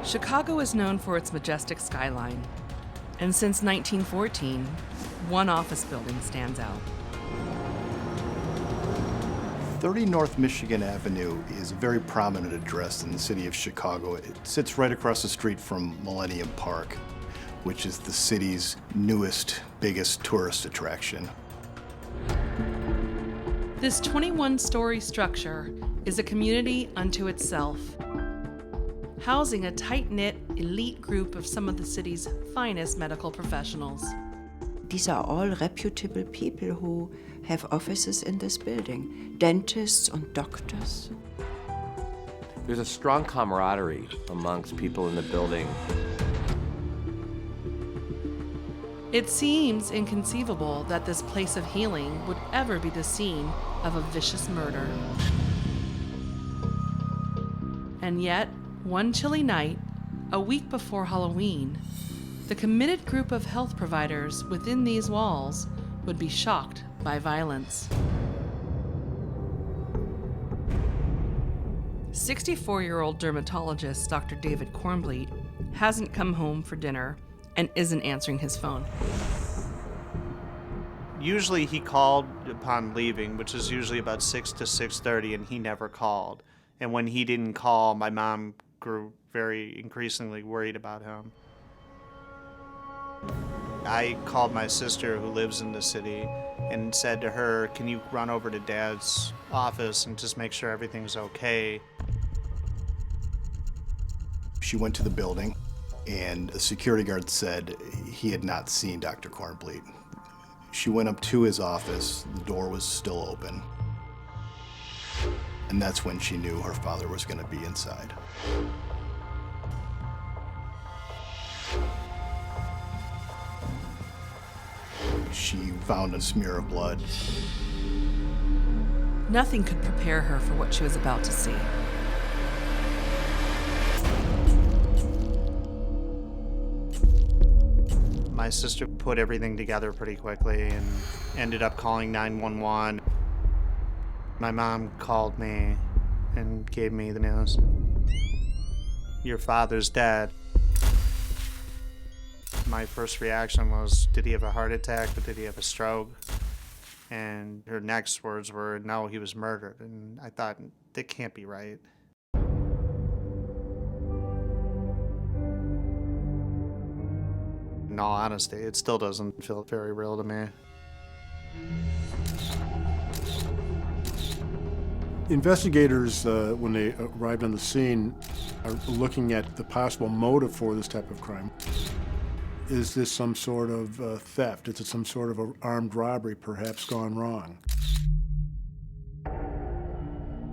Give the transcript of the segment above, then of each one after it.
Chicago is known for its majestic skyline, and since 1914, one office building stands out. 30 North Michigan Avenue is a very prominent address in the city of Chicago. It sits right across the street from Millennium Park, which is the city's newest, biggest tourist attraction. This 21-story structure is a community unto itself, housing a tight-knit, elite group of some of the city's finest medical professionals. These are all reputable people who have offices in this building, dentists and doctors. There's a strong camaraderie amongst people in the building. It seems inconceivable that this place of healing would ever be the scene of a vicious murder. And yet, one chilly night, a week before Halloween, the committed group of health providers within these walls would be shocked by violence. 64-year-old dermatologist Dr. David Kornbleet hasn't come home for dinner and isn't answering his phone. Usually he called upon leaving, which is usually about 6 to 6:30, and he never called. And when he didn't call, my mom grew very increasingly worried about him. I called my sister, who lives in the city, and said to her, "Can you run over to Dad's office and just make sure everything's okay?" She went to the building, and a security guard said he had not seen Dr. Kornbleet. She went up to his office. The door was still open. And that's when she knew her father was going to be inside. She found a smear of blood. Nothing could prepare her for what she was about to see. My sister put everything together pretty quickly and ended up calling 911. My mom called me and gave me the news. "Your father's dead." My first reaction was, did he have a heart attack or did he have a stroke? And her next words were, "No, he was murdered." And I thought, that can't be right. In all honesty, it still doesn't feel very real to me. Investigators, when they arrived on the scene, are looking at the possible motive for this type of crime. Is this some sort of theft? Is it some sort of an armed robbery, perhaps gone wrong?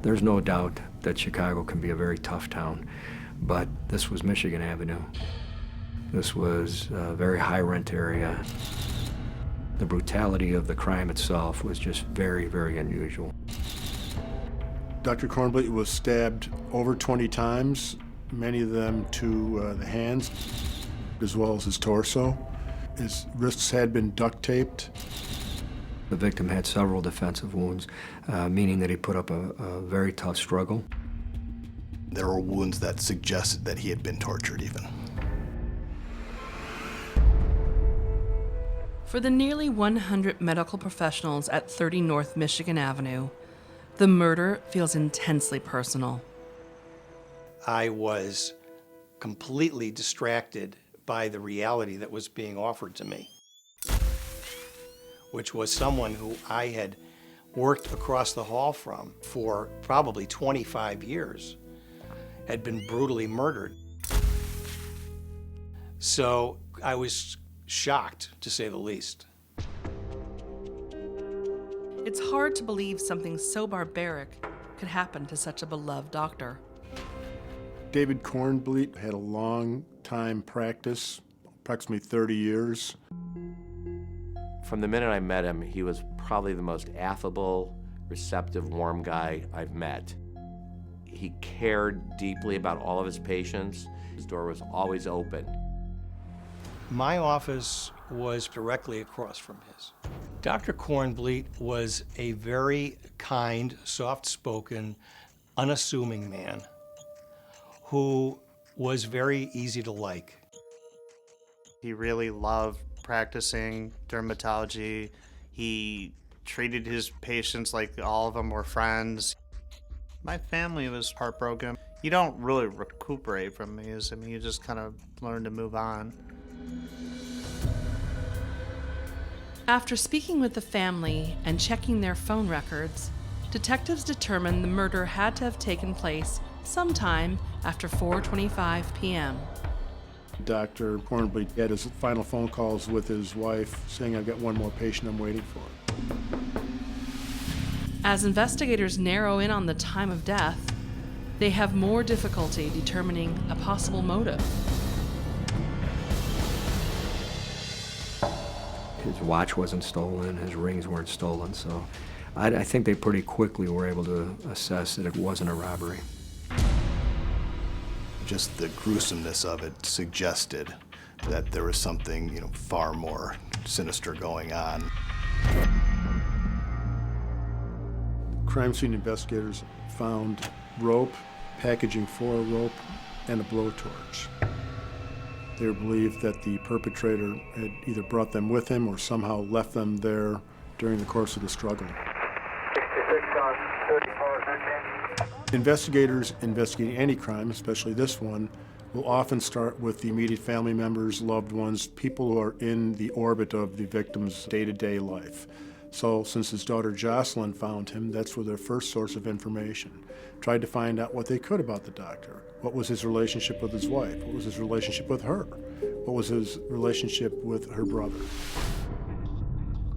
There's no doubt that Chicago can be a very tough town, but this was Michigan Avenue. This was a very high-rent area. The brutality of the crime itself was just very, very unusual. Dr. Kornbleet was stabbed over 20 times, many of them to the hands, as well as his torso. His wrists had been duct taped. The victim had several defensive wounds, meaning that he put up a very tough struggle. There were wounds that suggested that he had been tortured even. For the nearly 100 medical professionals at 30 North Michigan Avenue, the murder feels intensely personal. I was completely distracted by the reality that was being offered to me, which was someone who I had worked across the hall from for probably 25 years, had been brutally murdered. So I was shocked, to say the least. It's hard to believe something so barbaric could happen to such a beloved doctor. David Kornbleet had a long time practice, approximately 30 years. From the minute I met him, he was probably the most affable, receptive, warm guy I've met. He cared deeply about all of his patients. His door was always open. My office was directly across from his. Dr. Kornbleet was a very kind, soft-spoken, unassuming man who was very easy to like. He really loved practicing dermatology. He treated his patients like all of them were friends. My family was heartbroken. You don't really recuperate from these. I mean, you just kind of learn to move on. After speaking with the family and checking their phone records, detectives determined the murder had to have taken place sometime after 4:25 p.m. Dr. Cornbleet had his final phone calls with his wife saying, "I've got one more patient I'm waiting for." As investigators narrow in on the time of death, they have more difficulty determining a possible motive. His watch wasn't stolen, his rings weren't stolen, so I think they pretty quickly were able to assess that it wasn't a robbery. Just the gruesomeness of it suggested that there was something, far more sinister going on. Crime scene investigators found rope, packaging for a rope, and a blowtorch. They believed that the perpetrator had either brought them with him or somehow left them there during the course of the struggle. 66 on 3413. Investigators investigating any crime, especially this one, will often start with the immediate family members, loved ones, people who are in the orbit of the victim's day-to-day life. So since his daughter Jocelyn found him, that's where their first source of information. Tried to find out what they could about the doctor. What was his relationship with his wife? What was his relationship with her? What was his relationship with her brother?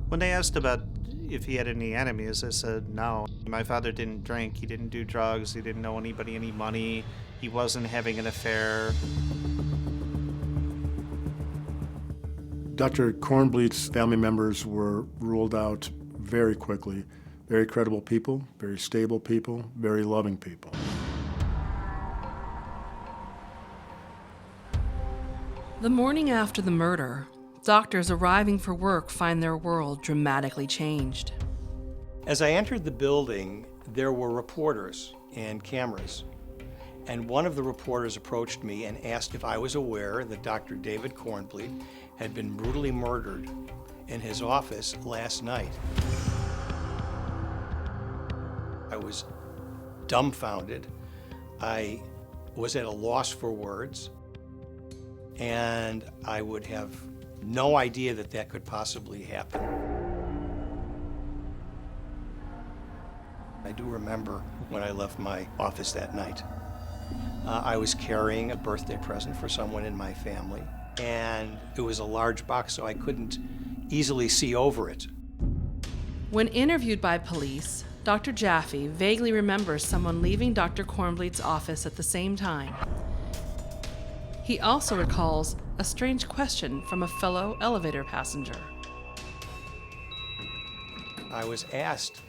When they asked about if he had any enemies, I said no. My father didn't drink, he didn't do drugs, he didn't owe anybody any money, he wasn't having an affair. Dr. Cornbleet's family members were ruled out very quickly. Very credible people, very stable people, very loving people. The morning after the murder, doctors arriving for work find their world dramatically changed. As I entered the building, there were reporters and cameras. And one of the reporters approached me and asked if I was aware that Dr. David Cornbleet had been brutally murdered in his office last night. I was dumbfounded. I was at a loss for words, and I would have no idea that that could possibly happen. I do remember when I left my office that night. I was carrying a birthday present for someone in my family, and it was a large box, so I couldn't easily see over it. When interviewed by police, Dr. Jaffe vaguely remembers someone leaving Dr. Cornbleet's office at the same time. He also recalls a strange question from a fellow elevator passenger. I was asked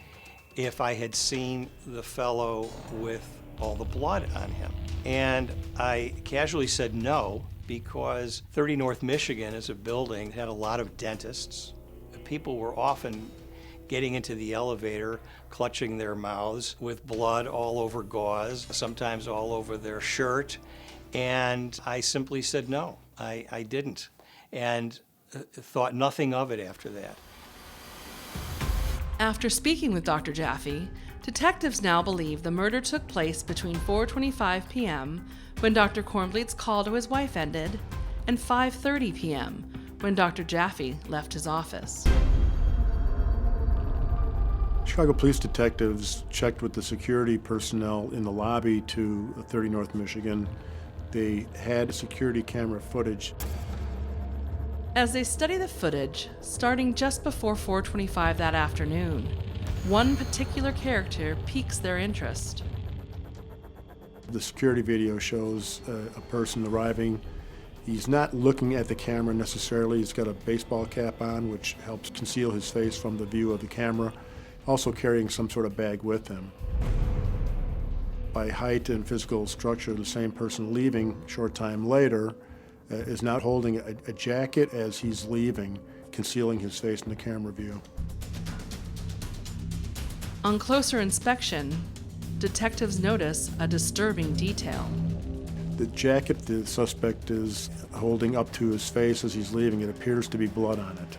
if I had seen the fellow with all the blood on him. And I casually said no, because 30 North Michigan is a building that had a lot of dentists. People were often getting into the elevator, clutching their mouths with blood all over gauze, sometimes all over their shirt. And I simply said no, I didn't, and thought nothing of it after that. After speaking with Dr. Jaffe, detectives now believe the murder took place between 4:25 p.m., when Dr. Cornbleet's call to his wife ended, and 5:30 p.m., when Dr. Jaffe left his office. Chicago police detectives checked with the security personnel in the lobby to 30 North Michigan. They had security camera footage. As they study the footage, starting just before 4:25 that afternoon, one particular character piques their interest. The security video shows a person arriving. He's not looking at the camera necessarily. He's got a baseball cap on, which helps conceal his face from the view of the camera, also carrying some sort of bag with him. By height and physical structure, the same person leaving a short time later is not holding a jacket as he's leaving, concealing his face in the camera view. On closer inspection, detectives notice a disturbing detail. The jacket the suspect is holding up to his face as he's leaving, it appears to be blood on it.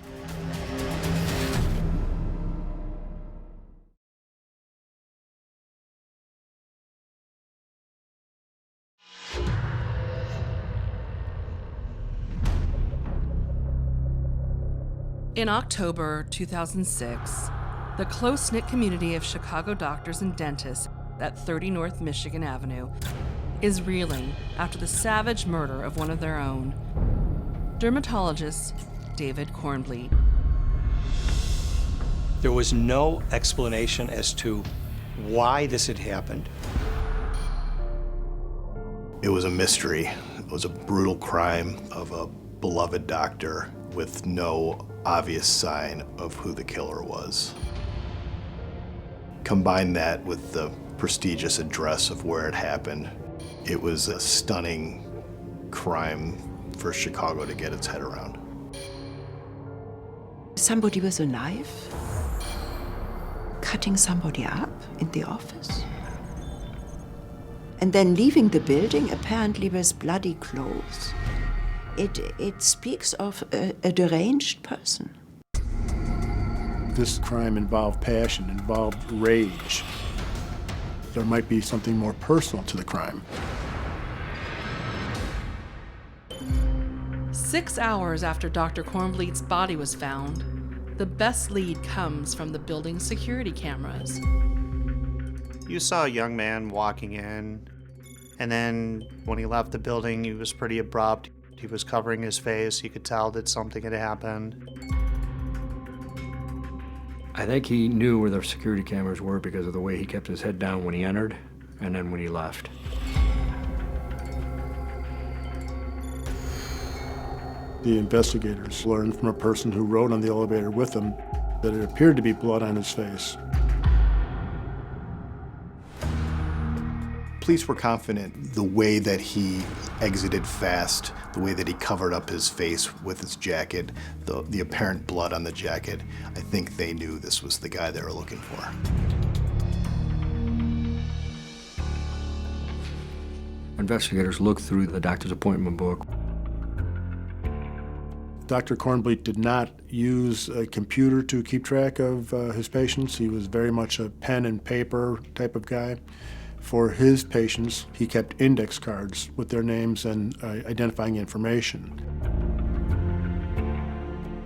In October 2006, the close-knit community of Chicago doctors and dentists at 30 North Michigan Avenue is reeling after the savage murder of one of their own, dermatologist David Kornbleet. There was no explanation as to why this had happened. It was a mystery. It was a brutal crime of a beloved doctor with no obvious sign of who the killer was. Combine that with the prestigious address of where it happened, it was a stunning crime for Chicago to get its head around. Somebody with a knife cutting somebody up in the office, and then leaving the building apparently with bloody clothes. It speaks of a deranged person. This crime involved passion, involved rage. There might be something more personal to the crime. 6 hours after Dr. Kornbleet's body was found, the best lead comes from the building's security cameras. You saw a young man walking in, and then when he left the building, he was pretty abrupt. He was covering his face. You could tell that something had happened. I think he knew where the security cameras were because of the way he kept his head down when he entered and then when he left. The investigators learned from a person who rode on the elevator with him that it appeared to be blood on his face. Police were confident the way that he exited fast, the way that he covered up his face with his jacket, the apparent blood on the jacket. I think they knew this was the guy they were looking for. Investigators looked through the doctor's appointment book. Dr. Kornbleet did not use a computer to keep track of his patients. He was very much a pen and paper type of guy. For his patients, he kept index cards with their names and identifying information.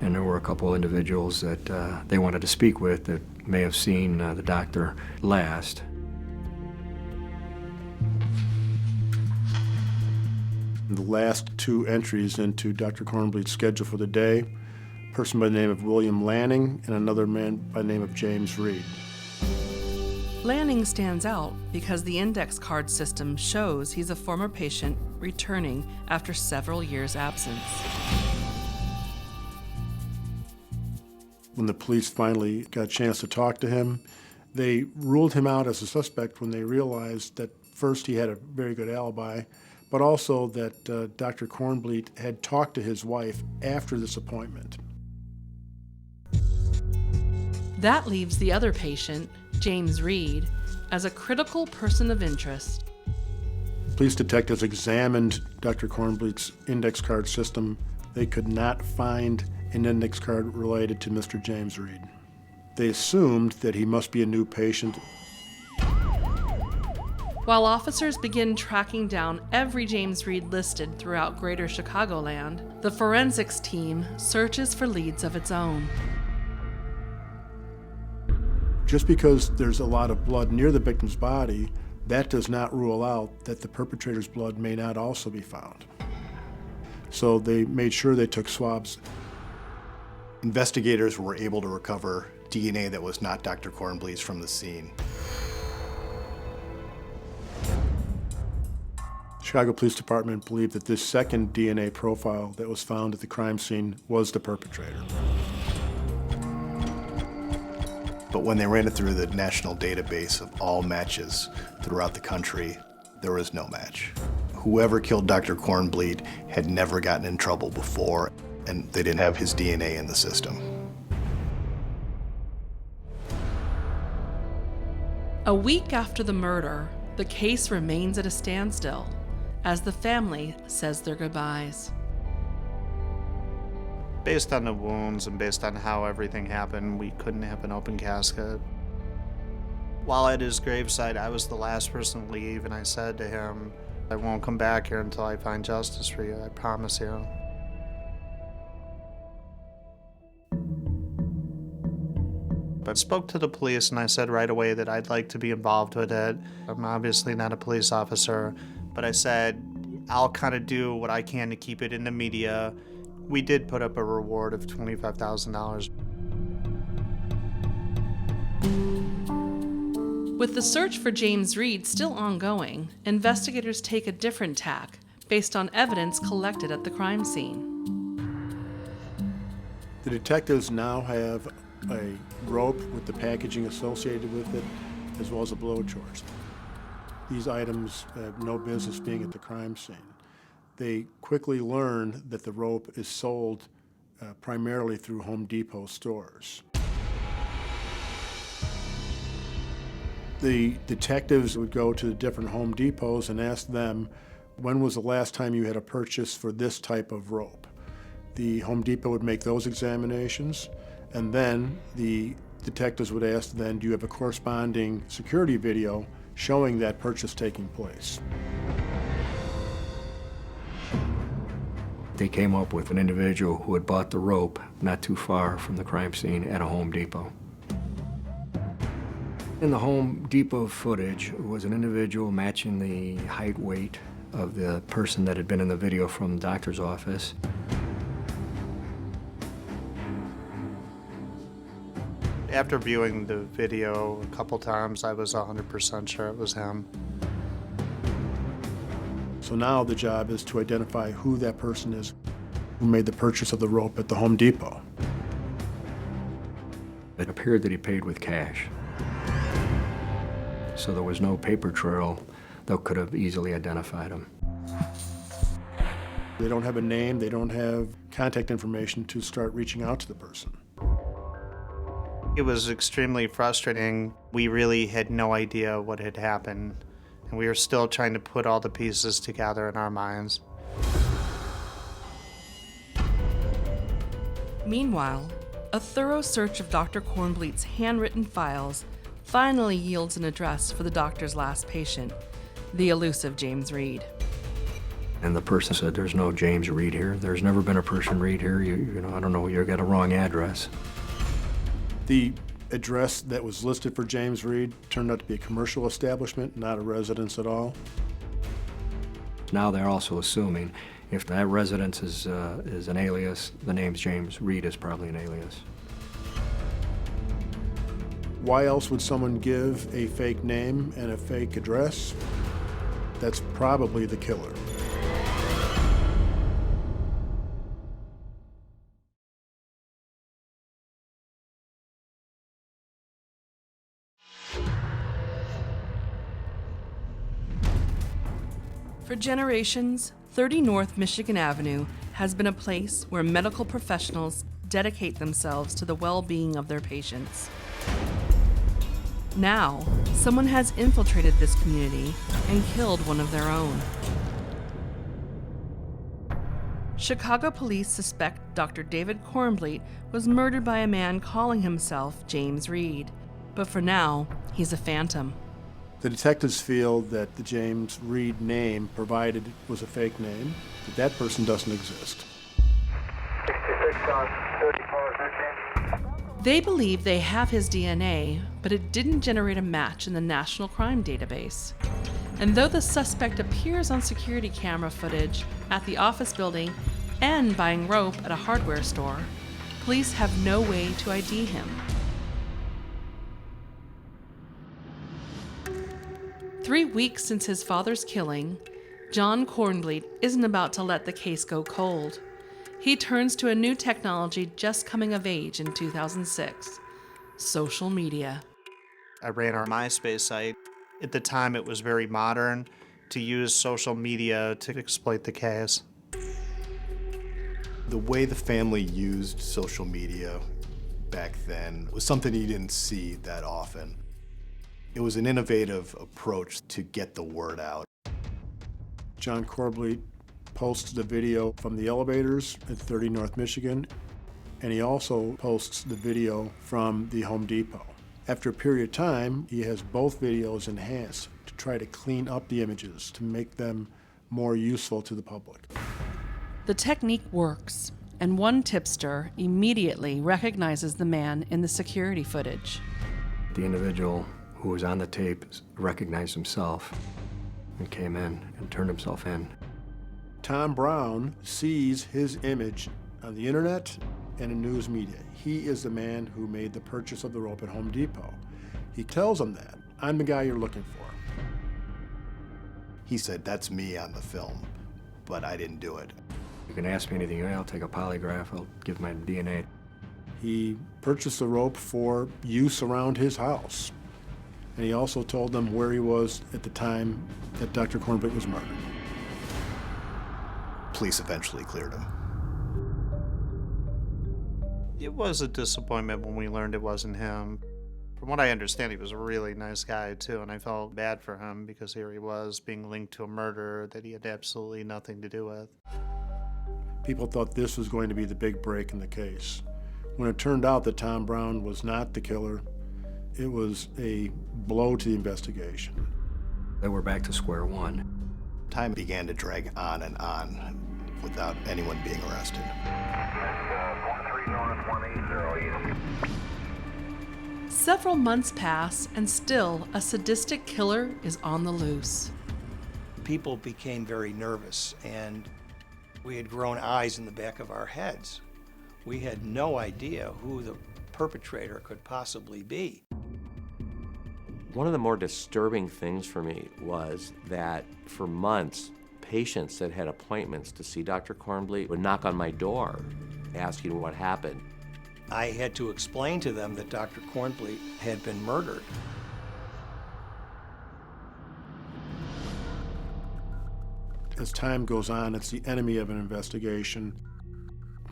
And there were a couple individuals that they wanted to speak with that may have seen the doctor last. The last two entries into Dr. Kornbleet's schedule for the day, a person by the name of William Lanning and another man by the name of James Reed. Lanning stands out because the index card system shows he's a former patient returning after several years' absence. When the police finally got a chance to talk to him, they ruled him out as a suspect when they realized that first he had a very good alibi, but also that Dr. Kornbleet had talked to his wife after this appointment. That leaves the other patient, James Reed, as a critical person of interest. Police detectives examined Dr. Kornbleet's index card system. They could not find an index card related to Mr. James Reed. They assumed that he must be a new patient. While officers begin tracking down every James Reed listed throughout greater Chicagoland, the forensics team searches for leads of its own. Just because there's a lot of blood near the victim's body, that does not rule out that the perpetrator's blood may not also be found. So they made sure they took swabs. Investigators were able to recover DNA that was not Dr. Kornbleet's from the scene. Chicago Police Department believed that this second DNA profile that was found at the crime scene was the perpetrator. But when they ran it through the national database of all matches throughout the country, there was no match. Whoever killed Dr. Kornbleet had never gotten in trouble before, and they didn't have his DNA in the system. A week after the murder, the case remains at a standstill, as the family says their goodbyes. Based on the wounds and based on how everything happened, we couldn't have an open casket. While at his gravesite, I was the last person to leave, and I said to him, I won't come back here until I find justice for you, I promise you. I spoke to the police and I said right away that I'd like to be involved with it. I'm obviously not a police officer, but I said I'll kind of do what I can to keep it in the media. We did put up a reward of $25,000. With the search for James Reed still ongoing, investigators take a different tack based on evidence collected at the crime scene. The detectives now have a rope with the packaging associated with it, as well as a blowtorch. These items have no business being at the crime scene. They quickly learn that the rope is sold primarily through Home Depot stores. The detectives would go to the different Home Depots and ask them, when was the last time you had a purchase for this type of rope? The Home Depot would make those examinations, and then the detectives would ask then, do you have a corresponding security video showing that purchase taking place? They came up with an individual who had bought the rope not too far from the crime scene at a Home Depot. In the Home Depot footage was an individual matching the height, weight of the person that had been in the video from the doctor's office. After viewing the video a couple times, I was 100% sure it was him. So now the job is to identify who that person is who made the purchase of the rope at the Home Depot. It appeared that he paid with cash. So there was no paper trail that could have easily identified him. They don't have a name, they don't have contact information to start reaching out to the person. It was extremely frustrating. We really had no idea what had happened, and we were still trying to put all the pieces together in our minds. Meanwhile, a thorough search of Dr. Kornbleit's handwritten files finally yields an address for the doctor's last patient, the elusive James Reed. And the person said, there's no James Reed here. There's never been a person Reed here. You know, I don't know, you got a wrong address. The address that was listed for James Reed turned out to be a commercial establishment, not a residence at all. Now they're also assuming if that residence is an alias, the name's James Reed is probably an alias. Why else would someone give a fake name and a fake address? That's probably the killer. For generations, 30 North Michigan Avenue has been a place where medical professionals dedicate themselves to the well-being of their patients. Now, someone has infiltrated this community and killed one of their own. Chicago police suspect Dr. David Kornbleit was murdered by a man calling himself James Reed, but for now, he's a phantom. The detectives feel that the James Reed name provided was a fake name, that person doesn't exist. 66 on 3413. They believe they have his DNA, but it didn't generate a match in the National Crime Database. And though the suspect appears on security camera footage at the office building and buying rope at a hardware store, police have no way to ID him. 3 weeks since his father's killing, John Kornbleit isn't about to let the case go cold. He turns to a new technology just coming of age in 2006, social media. I ran our MySpace site. At the time, it was very modern to use social media to exploit the case. The way the family used social media back then was something you didn't see that often. It was an innovative approach to get the word out. John Corbley posts the video from the elevators at 30 North Michigan, and he also posts the video from the Home Depot. After a period of time, he has both videos enhanced to try to clean up the images, to make them more useful to the public. The technique works, and one tipster immediately recognizes the man in the security footage. The individual who was on the tape recognized himself and came in and turned himself in. Tom Brown sees his image on the internet and in news media. He is the man who made the purchase of the rope at Home Depot. He tells him that, I'm the guy you're looking for. He said, that's me on the film, but I didn't do it. You can ask me anything, I'll take a polygraph, I'll give my DNA. He purchased the rope for use around his house. And he also told them where he was at the time that Dr. Cornblit was murdered. Police eventually cleared him. It was a disappointment when we learned it wasn't him. From what I understand, he was a really nice guy, too, and I felt bad for him because here he was being linked to a murder that he had absolutely nothing to do with. People thought this was going to be the big break in the case. When it turned out that Tom Brown was not the killer, it was a blow to the investigation. Then we're back to square one. Time began to drag on without anyone being arrested. 13 North 180 East. Several months pass, and still a sadistic killer is on the loose. People became very nervous, and we had grown eyes in the back of our heads. We had no idea who the perpetrator could possibly be. One of the more disturbing things for me was that for months, patients that had appointments to see Dr. Cornblit would knock on my door asking what happened. I had to explain to them that Dr. Cornblit had been murdered. As time goes on, it's the enemy of an investigation.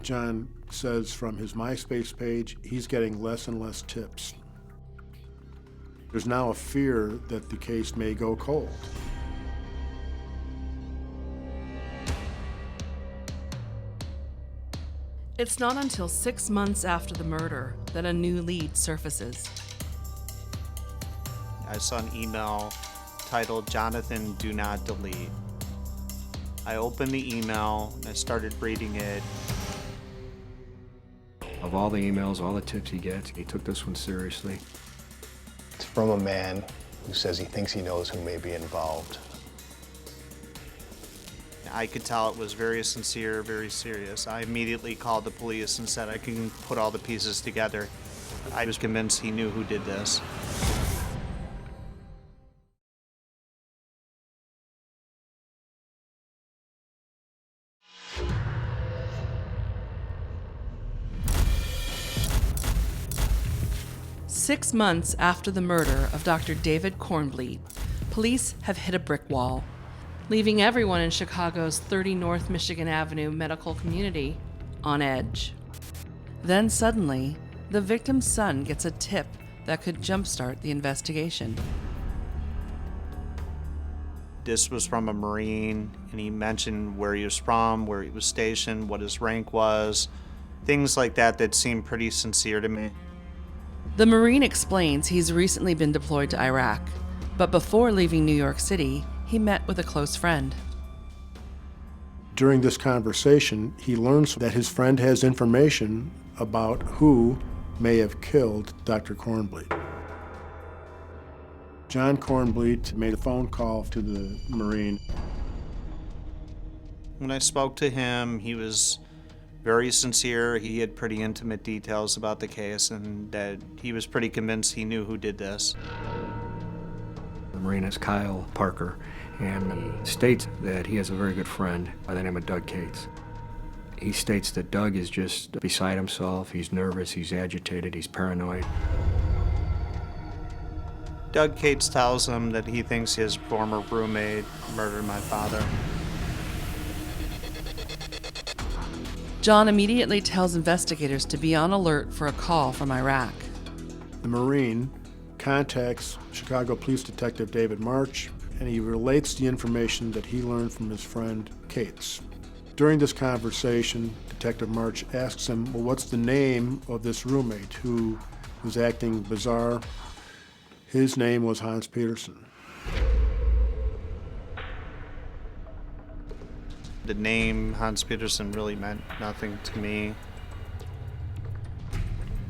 John says from his MySpace page, he's getting less and less tips. There's now a fear that the case may go cold. It's not until 6 months after the murder that a new lead surfaces. I saw an email titled, "Jonathan, do not delete." I opened the email, I started reading it. Of all the emails, all the tips he gets, he took this one seriously. It's from a man who says he thinks he knows who may be involved. I could tell it was very sincere, very serious. I immediately called the police and said I can put all the pieces together. I was convinced he knew who did this. Six months after the murder of Dr. David Cornblit, police have hit a brick wall, leaving everyone in Chicago's 30 North Michigan Avenue medical community on edge. Then suddenly, the victim's son gets a tip that could jumpstart the investigation. This was from a Marine, and he mentioned where he was from, where he was stationed, what his rank was, things like that that seemed pretty sincere to me. The Marine explains he's recently been deployed to Iraq, but before leaving New York City, he met with a close friend. During this conversation, he learns that his friend has information about who may have killed Dr. Cornblit. John Cornblit made a phone call to the Marine. When I spoke to him, he was very sincere. He had pretty intimate details about the case, and that he was pretty convinced he knew who did this. The Marine is Kyle Parker, and he states that he has a very good friend by the name of Doug Cates. He states that Doug is just beside himself, he's nervous, he's agitated, he's paranoid. Doug Cates tells him that he thinks his former roommate murdered my father. John immediately tells investigators to be on alert for a call from Iraq. The Marine contacts Chicago Police Detective David March and he relates the information that he learned from his friend Cates. During this conversation, Detective March asks him, well, what's the name of this roommate who was acting bizarre? His name was Hans Peterson. The name Hans Peterson really meant nothing to me.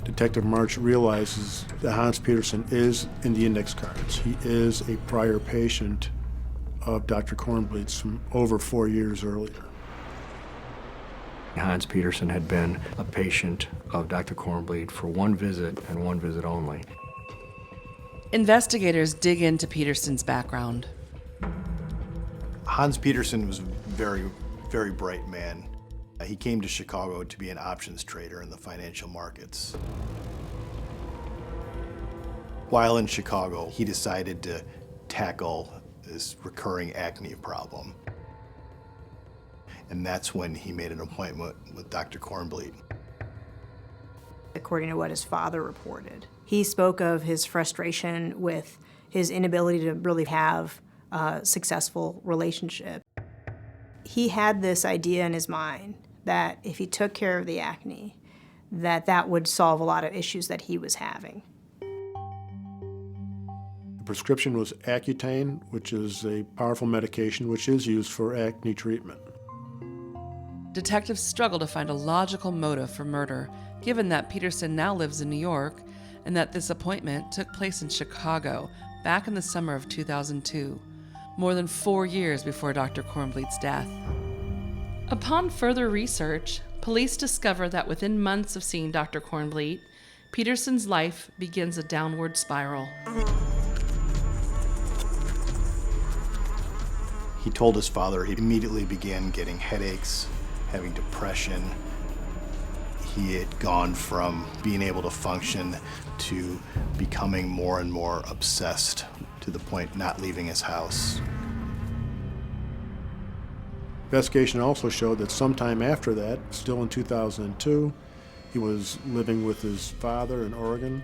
Detective March realizes that Hans Peterson is in the index cards. He is a prior patient of Dr. Kornbluth's from over 4 years earlier. Hans Peterson had been a patient of Dr. Kornbluth for one visit and one visit only. Investigators dig into Peterson's background. Hans Peterson was a very, very bright man. He came to Chicago to be an options trader in the financial markets. While in Chicago, he decided to tackle this recurring acne problem. And that's when he made an appointment with Dr. Kornbluth. According to what his father reported, he spoke of his frustration with his inability to really have a successful relationship. He had this idea in his mind that if he took care of the acne, that would solve a lot of issues that he was having. The prescription was Accutane, which is a powerful medication which is used for acne treatment. Detectives struggle to find a logical motive for murder, given that Peterson now lives in New York and that this appointment took place in Chicago back in the summer of 2002, more than 4 years before Dr. Kornbluth's death. Upon further research, police discover that within months of seeing Dr. Kornbluth, Peterson's life begins a downward spiral. He told his father he immediately began getting headaches, having depression. He had gone from being able to function to becoming more and more obsessed, to the point not leaving his house. Investigation also showed that sometime after that, still in 2002, he was living with his father in Oregon,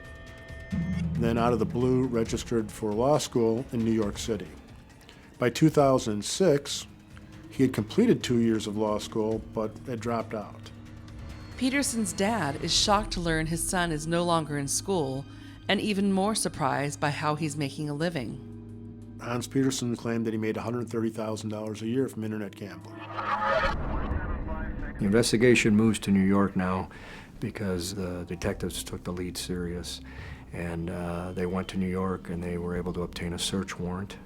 and then out of the blue registered for law school in New York City. By 2006, he had completed 2 years of law school, but had dropped out. Peterson's dad is shocked to learn his son is no longer in school, and even more surprised by how he's making a living. Hans Peterson claimed that he made $130,000 a year from internet gambling. The investigation moves to New York now because the detectives took the lead serious, and they went to New York and they were able to obtain a search warrant.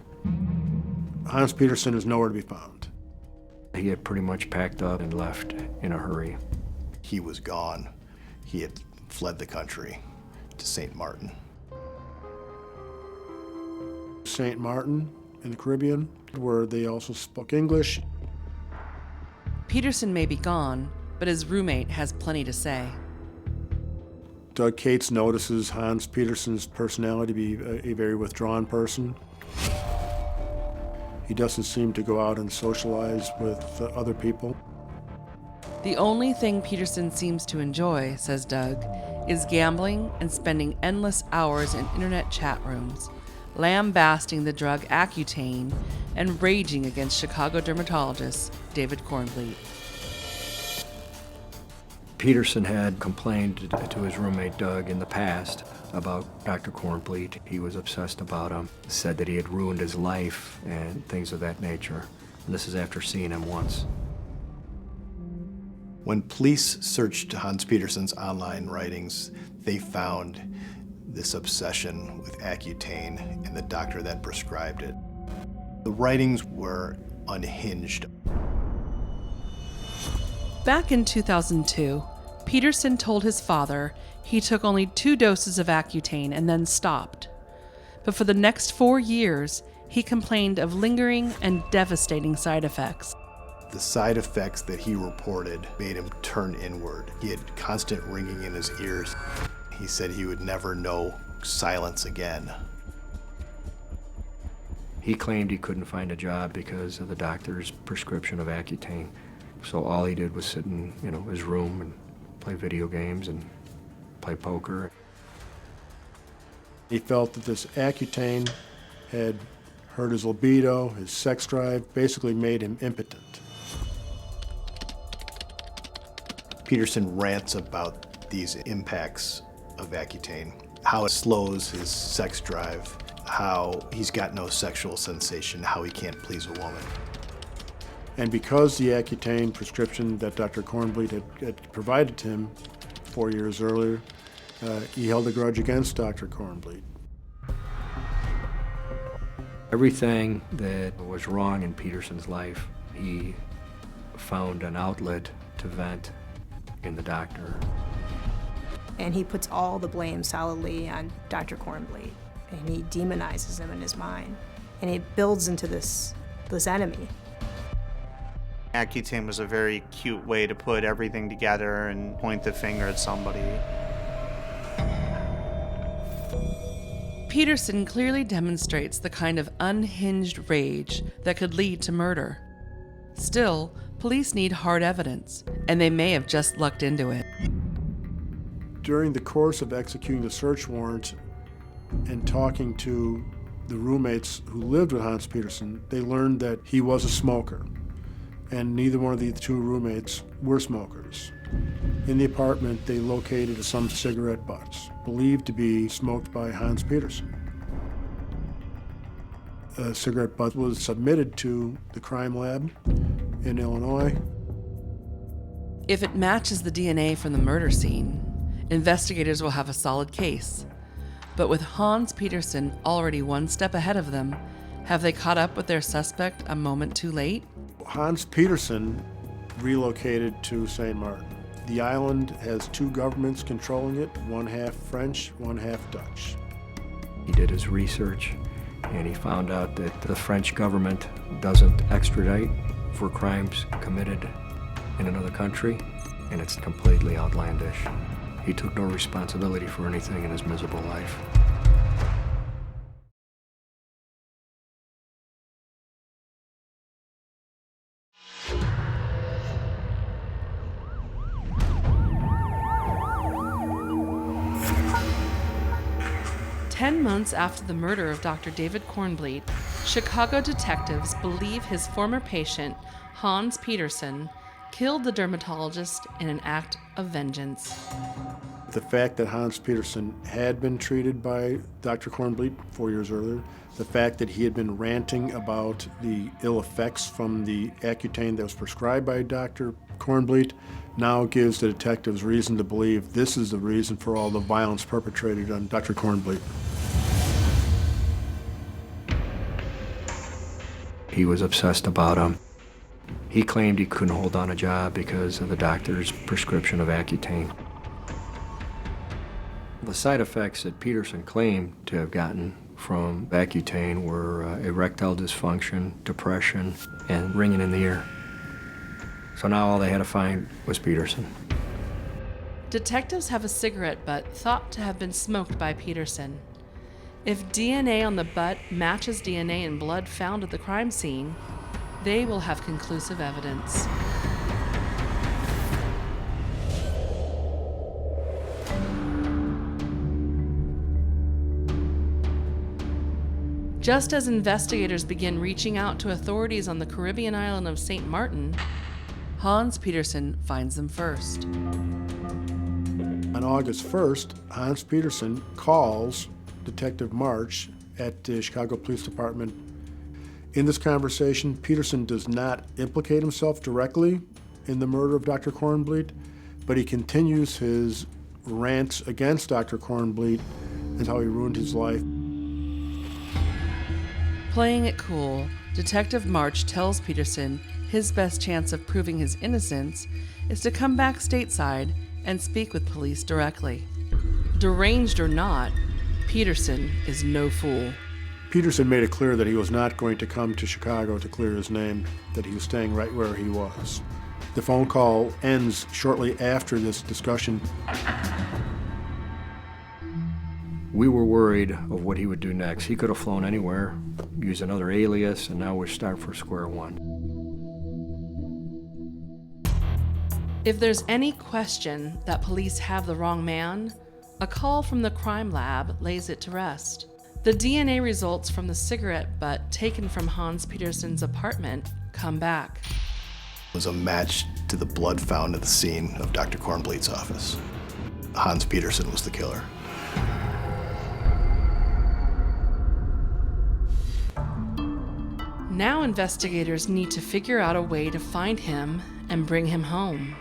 Hans Peterson is nowhere to be found. He had pretty much packed up and left in a hurry. He was gone. He had fled the country to St. Martin. St. Martin in the Caribbean, where they also spoke English. Peterson may be gone, but his roommate has plenty to say. Doug Cates notices Hans Peterson's personality to be a very withdrawn person. He doesn't seem to go out and socialize with other people. The only thing Peterson seems to enjoy, says Doug, is gambling and spending endless hours in internet chat rooms, lambasting the drug Accutane and raging against Chicago dermatologist David Kornbluth. Peterson had complained to his roommate Doug in the past about Dr. Kornbluth. He was obsessed about him, said that he had ruined his life and things of that nature. And this is after seeing him once. When police searched Hans Peterson's online writings, they found this obsession with Accutane and the doctor that prescribed it. The writings were unhinged. Back in 2002, Peterson told his father he took only 2 doses of Accutane and then stopped. But for the next 4 years, he complained of lingering and devastating side effects. The side effects that he reported made him turn inward. He had constant ringing in his ears. He said he would never know silence again. He claimed he couldn't find a job because of the doctor's prescription of Accutane. So all he did was sit in, his room and play video games and play poker. He felt that this Accutane had hurt his libido, his sex drive, basically made him impotent. Peterson rants about these impacts of Accutane, how it slows his sex drive, how he's got no sexual sensation, how he can't please a woman. And because the Accutane prescription that Dr. Kornblit had provided to him 4 years earlier, he held a grudge against Dr. Kornblit. Everything that was wrong in Peterson's life, he found an outlet to vent in the doctor. And he puts all the blame solidly on Dr. Kornblit, and he demonizes him in his mind. And it builds into this enemy. Accutane was a very cute way to put everything together and point the finger at somebody. Peterson clearly demonstrates the kind of unhinged rage that could lead to murder. Still, police need hard evidence, and they may have just lucked into it. During the course of executing the search warrant and talking to the roommates who lived with Hans Peterson, they learned that he was a smoker, and neither one of the two roommates were smokers. In the apartment, they located some cigarette butts, believed to be smoked by Hans Peterson. A cigarette butt was submitted to the crime lab in Illinois. If it matches the DNA from the murder scene, investigators will have a solid case. But with Hans Peterson already one step ahead of them, have they caught up with their suspect a moment too late? Hans Peterson relocated to St. Martin. The island has two governments controlling it, one half French, one half Dutch. He did his research, and he found out that the French government doesn't extradite for crimes committed in another country, and it's completely outlandish. He took no responsibility for anything in his miserable life. Ten months after the murder of Dr. David Kornblit, Chicago detectives believe his former patient, Hans Peterson, killed the dermatologist in an act of vengeance. The fact that Hans Peterson had been treated by Dr. Kornblit 4 years earlier, the fact that he had been ranting about the ill effects from the Accutane that was prescribed by Dr. Kornblit, now gives the detectives reason to believe this is the reason for all the violence perpetrated on Dr. Kornblit. He was obsessed about him. He claimed he couldn't hold on a job because of the doctor's prescription of Accutane. The side effects that Peterson claimed to have gotten from Accutane were erectile dysfunction, depression, and ringing in the ear. So now all they had to find was Peterson. Detectives have a cigarette butt thought to have been smoked by Peterson. If DNA on the butt matches DNA in blood found at the crime scene, they will have conclusive evidence. Just as investigators begin reaching out to authorities on the Caribbean island of St. Martin, Hans Peterson finds them first. On August 1st, Hans Peterson calls Detective March at the Chicago Police Department. In this conversation, Peterson does not implicate himself directly in the murder of Dr. Kornblit, but he continues his rants against Dr. Kornblit and how he ruined his life. Playing it cool, Detective March tells Peterson his best chance of proving his innocence is to come back stateside and speak with police directly. Deranged or not, Peterson is no fool. Peterson made it clear that he was not going to come to Chicago to clear his name, that he was staying right where he was. The phone call ends shortly after this discussion. We were worried of what he would do next. He could have flown anywhere, used another alias, and now we're starting from square one. If there's any question that police have the wrong man, a call from the crime lab lays it to rest. The DNA results from the cigarette butt taken from Hans Petersen's apartment come back. It was a match to the blood found at the scene of Dr. Kornbleith's office. Hans Petersen was the killer. Now investigators need to figure out a way to find him and bring him home.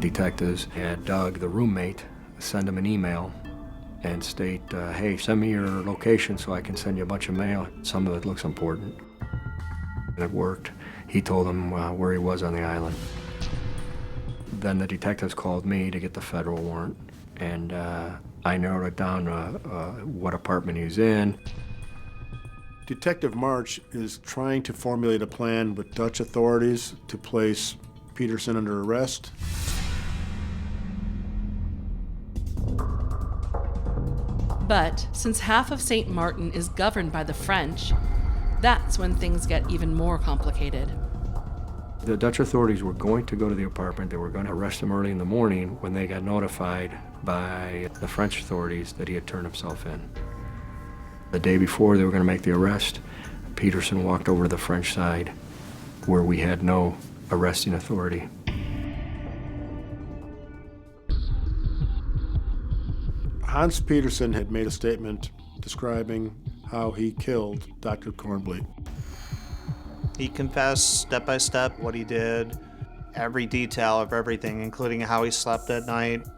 Detectives had Doug, the roommate, send him an email and state, hey, send me your location so I can send you a bunch of mail. Some of it looks important. And it worked. He told them where he was on the island. Then the detectives called me to get the federal warrant, and I narrowed it down to what apartment he was in. Detective March is trying to formulate a plan with Dutch authorities to place Petersen under arrest. But since half of St. Martin is governed by the French, that's when things get even more complicated. The Dutch authorities were going to go to the apartment. They were going to arrest him early in the morning when they got notified by the French authorities that he had turned himself in. The day before they were going to make the arrest, Petersen walked over to the French side where we had no arresting authority. Hans Petersen had made a statement describing how he killed Dr. Kornbleith. He confessed step by step what he did, every detail of everything, including how he slept at night.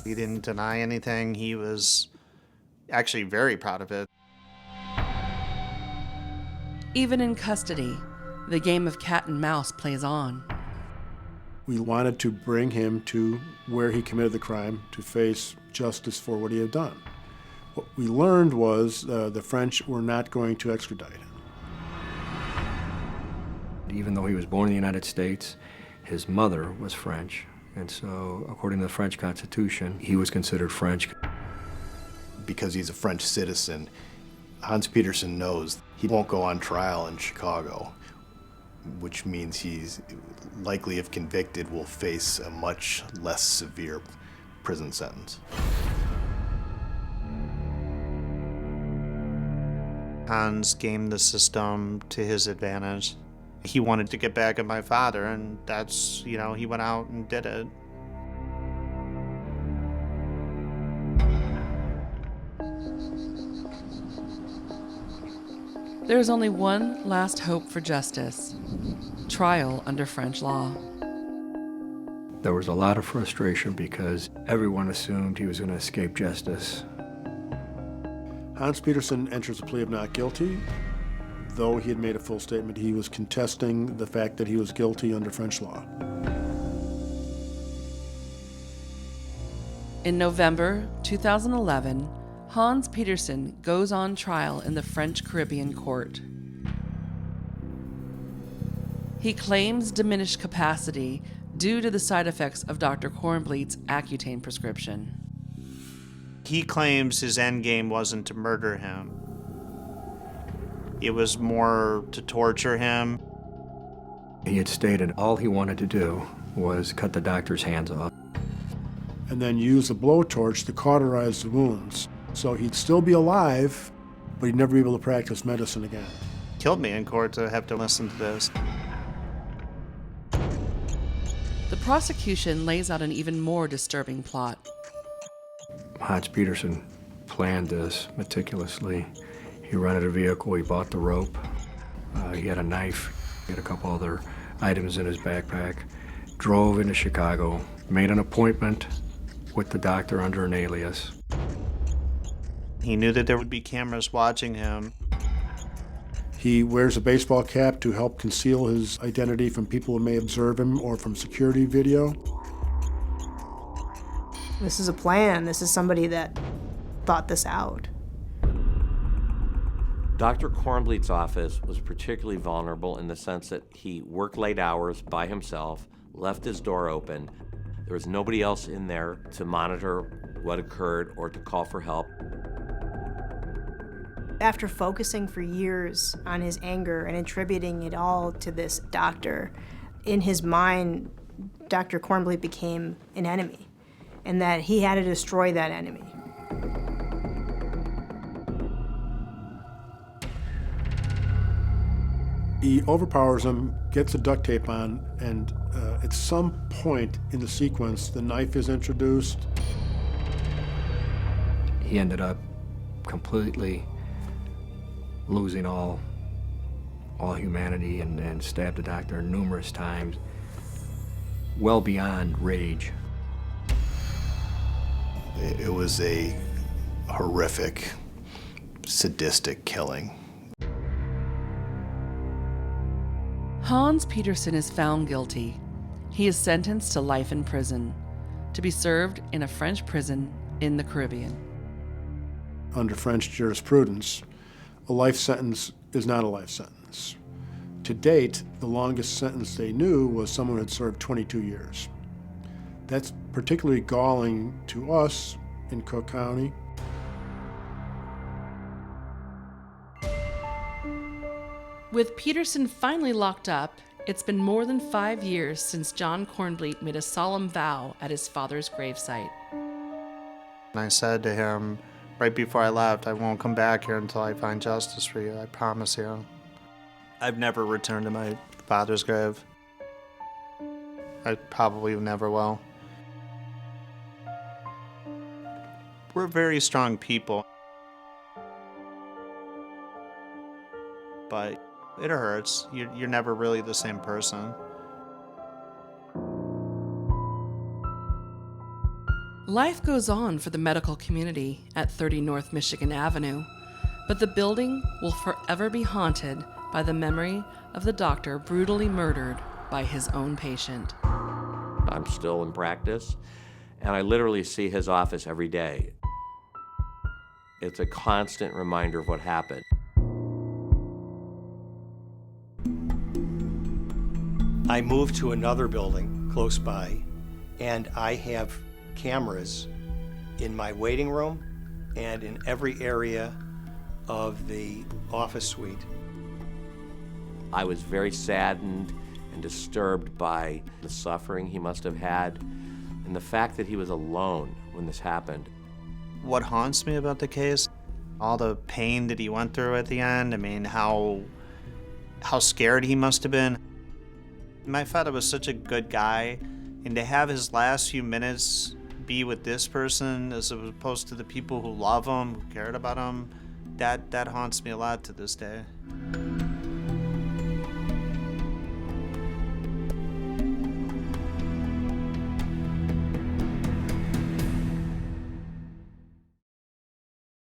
He didn't deny anything. He was actually very proud of it. Even in custody, the game of cat and mouse plays on. We wanted to bring him to where he committed the crime to face justice for what he had done. What we learned was the French were not going to extradite him. Even though he was born in the United States, his mother was French, and so according to the French Constitution, he was considered French. Because he's a French citizen, Hans Petersen knows he won't go on trial in Chicago, which means he's likely, if convicted, will face a much less severe prison sentence. Hans gamed the system to his advantage. He wanted to get back at my father, and that's, he went out and did it. There's only one last hope for justice: trial under French law. There was a lot of frustration because everyone assumed he was going to escape justice. Hans Petersen enters a plea of not guilty. Though he had made a full statement, he was contesting the fact that he was guilty under French law. In November 2011, Hans Petersen goes on trial in the French Caribbean court. He claims diminished capacity due to the side effects of Dr. Kornbleith's Accutane prescription. He claims his end game wasn't to murder him. It was more to torture him. He had stated all he wanted to do was cut the doctor's hands off. And then use a blowtorch to cauterize the wounds. So he'd still be alive, but he'd never be able to practice medicine again. Killed me in court to have to listen to this. The prosecution lays out an even more disturbing plot. Hans Petersen planned this meticulously. He rented a vehicle, he bought the rope, he had a knife, he had a couple other items in his backpack, drove into Chicago, made an appointment with the doctor under an alias. He knew that there would be cameras watching him. He wears a baseball cap to help conceal his identity from people who may observe him or from security video. This is a plan. This is somebody that thought this out. Dr. Kornbleith's office was particularly vulnerable in the sense that he worked late hours by himself, left his door open. There was nobody else in there to monitor what occurred or to call for help. After focusing for years on his anger and attributing it all to this doctor, in his mind, Dr. Kornbleith became an enemy, and that he had to destroy that enemy. He overpowers him, gets the duct tape on, and at some point in the sequence, the knife is introduced. He ended up completely losing all humanity and stabbed the doctor numerous times, well beyond rage. It was a horrific, sadistic killing. Hans Petersen is found guilty. He is sentenced to life in prison, to be served in a French prison in the Caribbean. Under French jurisprudence, a life sentence is not a life sentence. To date, the longest sentence they knew was someone who had served 22 years. That's particularly galling to us in Cook County. With Petersen finally locked up, it's been more than 5 years since John Cornbleet made a solemn vow at his father's gravesite. And I said to him right before I left, I won't come back here until I find justice for you, I promise you. I've never returned to my father's grave. I probably never will. We're very strong people. But it hurts. You're never really the same person. Life goes on for the medical community at 30 North Michigan Avenue, but the building will forever be haunted by the memory of the doctor brutally murdered by his own patient. I'm still in practice, and I literally see his office every day. It's a constant reminder of what happened. I moved to another building close by, and I have cameras in my waiting room and in every area of the office suite. I was very saddened and disturbed by the suffering he must have had and the fact that he was alone when this happened. What haunts me about the case, all the pain that he went through at the end, I mean, how scared he must have been. My father was such a good guy, and to have his last few minutes be with this person as opposed to the people who love him, who cared about him, that haunts me a lot to this day.